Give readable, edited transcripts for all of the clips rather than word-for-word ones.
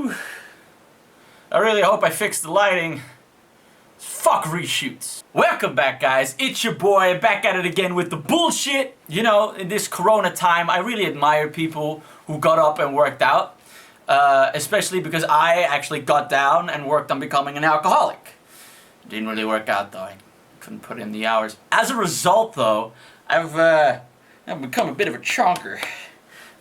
Whew. I really hope I fixed the lighting. Fuck reshoots. Welcome back, guys. It's your boy, back at it again with the bullshit. You know, in this corona time, I really admire people who got up and worked out. Especially because I actually got down and worked on becoming an alcoholic. Didn't really work out though. I couldn't put in the hours. As a result though, I've become a bit of a chonker.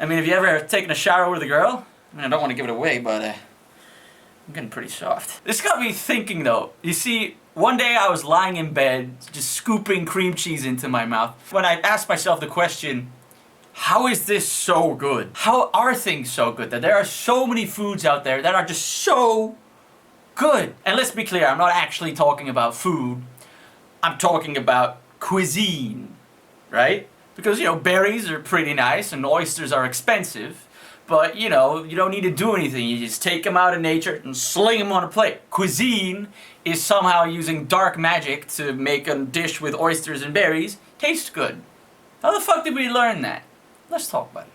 I mean, have you ever taken a shower with a girl? I mean, I don't want to give it away, but I'm getting pretty soft. This got me thinking though. You see, one day I was lying in bed, just scooping cream cheese into my mouth, when I asked myself the question, how is this so good? How are things so good that there are so many foods out there that are just so good? And let's be clear, I'm not actually talking about food. I'm talking about cuisine, right? Because, you know, berries are pretty nice and oysters are expensive, but, you know, you don't need to do anything. You just take them out of nature and sling them on a plate. Cuisine is somehow using dark magic to make a dish with oysters and berries taste good. How the fuck did we learn that? Let's talk about it.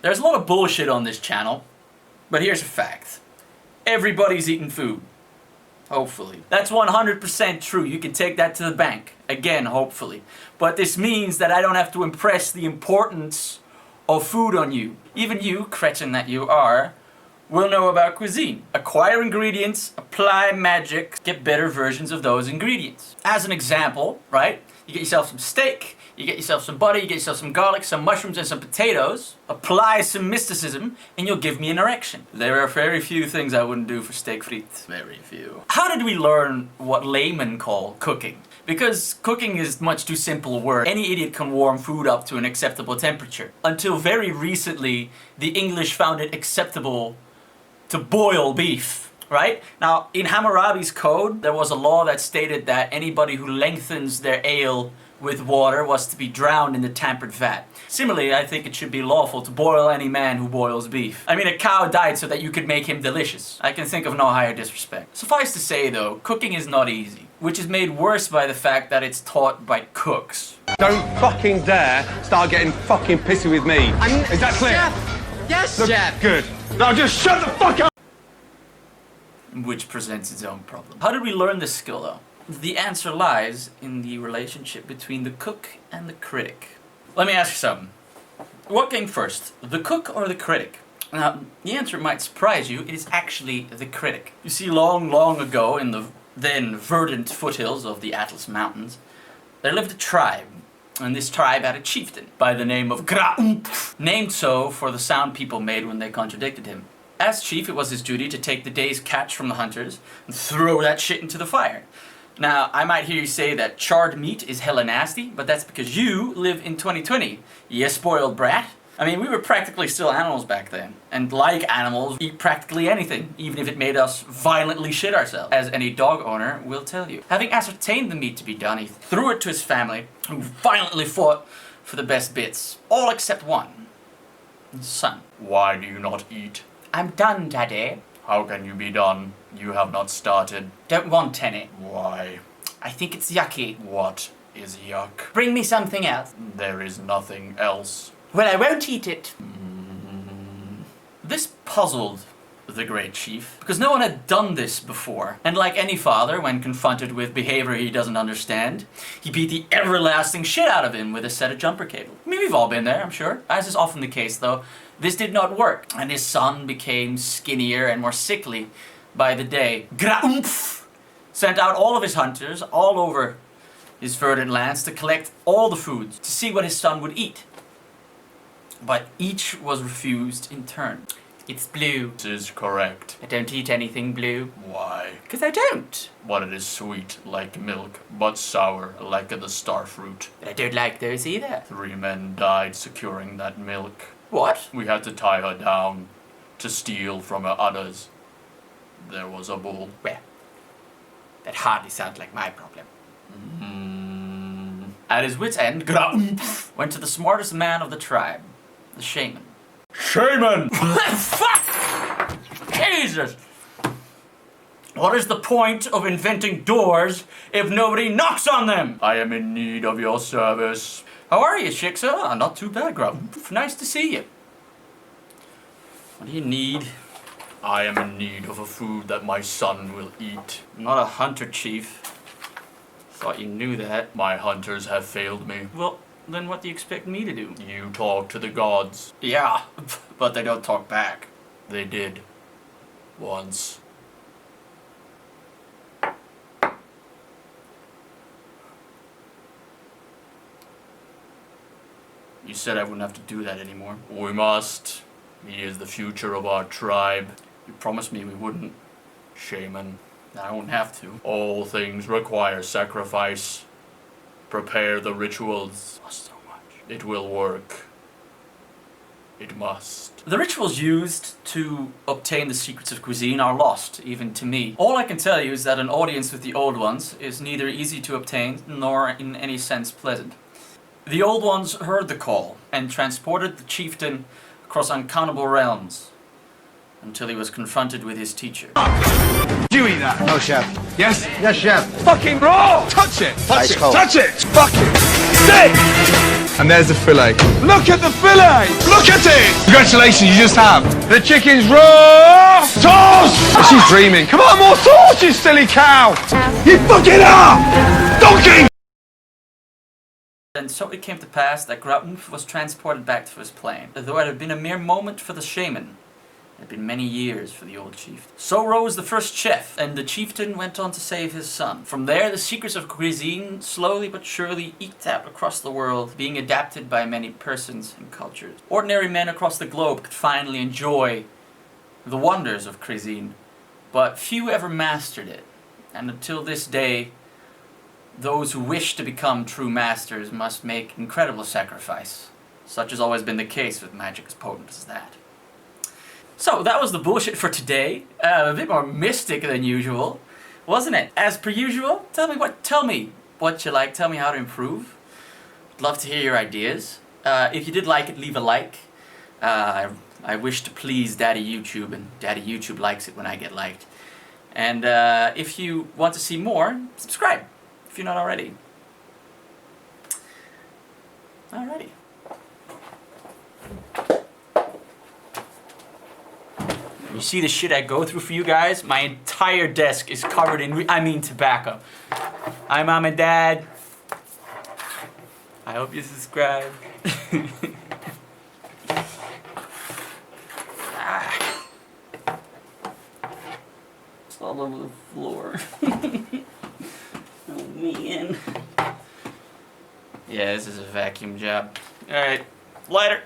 There's a lot of bullshit on this channel, but here's a fact. Everybody's eating food. Hopefully. That's 100% true. You can take that to the bank. Again, hopefully. But this means that I don't have to impress the importance of food on you. Even you, cretin that you are, will know about cuisine. Acquire ingredients, apply magic, get better versions of those ingredients. As an example, right? You get yourself some steak, you get yourself some butter, you get yourself some garlic, some mushrooms and some potatoes, apply some mysticism, and you'll give me an erection. There are very few things I wouldn't do for steak frites. Very few. How did we learn what laymen call cooking? Because cooking is much too simple a word. Any idiot can warm food up to an acceptable temperature. Until very recently, the English found it acceptable to boil beef. Right? Now, in Hammurabi's code, there was a law that stated that anybody who lengthens their ale with water was to be drowned in the tampered vat. Similarly, I think it should be lawful to boil any man who boils beef. I mean, a cow died so that you could make him delicious. I can think of no higher disrespect. Suffice to say though, cooking is not easy, which is made worse by the fact that it's taught by cooks. Don't fucking dare start getting fucking pissy with me. Is that clear? Chef. Yes, Look, Chef. good. Now just shut the fuck up! Which presents its own problem. How did we learn this skill though? The answer lies in the relationship between the cook and the critic. Let me ask you something. What came first, the cook or the critic? Now, the answer might surprise you, it is actually the critic. You see, long, long ago in the then verdant foothills of the Atlas Mountains, there lived a tribe, and this tribe had a chieftain by the name of Gra-Umph, named so for the sound people made when they contradicted him. As chief, it was his duty to take the day's catch from the hunters and throw that shit into the fire. Now, I might hear you say that charred meat is hella nasty, but that's because you live in 2020, you spoiled brat. I mean, we were practically still animals back then, and like animals, eat practically anything, even if it made us violently shit ourselves, as any dog owner will tell you. Having ascertained the meat to be done, he threw it to his family, who violently fought for the best bits, all except one, his son. Why do you not eat? I'm done, Daddy. How can you be done? You have not started. Don't want any. Why? I think it's yucky. What is yuck? Bring me something else. There is nothing else. Well, I won't eat it. This puzzled the great chief, because no one had done this before. And like any father, when confronted with behavior he doesn't understand, he beat the everlasting shit out of him with a set of jumper cables. I mean, we've all been there, I'm sure. As is often the case, though, this did not work, and his son became skinnier and more sickly by the day. Gra-Umph sent out all of his hunters all over his verdant lands to collect all the foods, to see what his son would eat. But each was refused in turn. It's blue. This is correct. I don't eat anything blue. Why? Because I don't. But it is sweet like milk, but sour like the star fruit. But I don't like those either. 3 men died securing that milk. What? We had to tie her down to steal from her udders. There was a bull. Well, that hardly sounds like my problem. At his wit's end, Gra-Umph went to the smartest man of the tribe, the shaman. Shaman! Fuck! Jesus! What is the point of inventing doors if nobody knocks on them? I am in need of your service. How are you, Shiksa? Not too bad, Grub. Nice to see you. What do you need? I am in need of a food that my son will eat. I'm not a hunter, Chief. Thought you knew that. My hunters have failed me. Well, then what do you expect me to do? You talk to the gods. Yeah, but they don't talk back. They did. Once. You said I wouldn't have to do that anymore. We must. He is the future of our tribe. You promised me we wouldn't. Shaman. I won't have to. All things require sacrifice. Prepare the rituals. So much. It will work. It must. The rituals used to obtain the secrets of cuisine are lost, even to me. All I can tell you is that an audience with the old ones is neither easy to obtain nor in any sense pleasant. The old ones heard the call and transported the chieftain across uncountable realms until he was confronted with his teacher. Do you eat that? No, chef. Yes? Yes, chef. Fucking raw! Touch it! Touch Ice it! cold. Touch it! Fuck it! Sick! And there's the fillet. Look at the fillet! Look at it! Congratulations, you just have. The chicken's raw! Sauce! She's dreaming. Come on, more sauce, you silly cow! You fucking are! Donkey! And so it came to pass that Graumpf was transported back to his plane. Though it had been a mere moment for the shaman, it had been many years for the old chief. So rose the first chef, and the chieftain went on to save his son. From there, the secrets of cuisine slowly but surely eked out across the world, being adapted by many persons and cultures. Ordinary men across the globe could finally enjoy the wonders of cuisine, but few ever mastered it. And until this day, those who wish to become true masters must make incredible sacrifice. Such has always been the case with magic as potent as that. So that was the bullshit for today. A bit more mystic than usual, wasn't it? As per usual, tell me what you like. Tell me how to improve. I'd love to hear your ideas. If you did like it, leave a like. I wish to please Daddy YouTube, and Daddy YouTube likes it when I get liked. And if you want to see more, subscribe. If you're not already. Alrighty. You see the shit I go through for you guys? My entire desk is covered in, tobacco. Hi, Mom and Dad. I hope you subscribe. It's all over the floor. Oh man. Yeah, this is a vacuum job. Alright, later.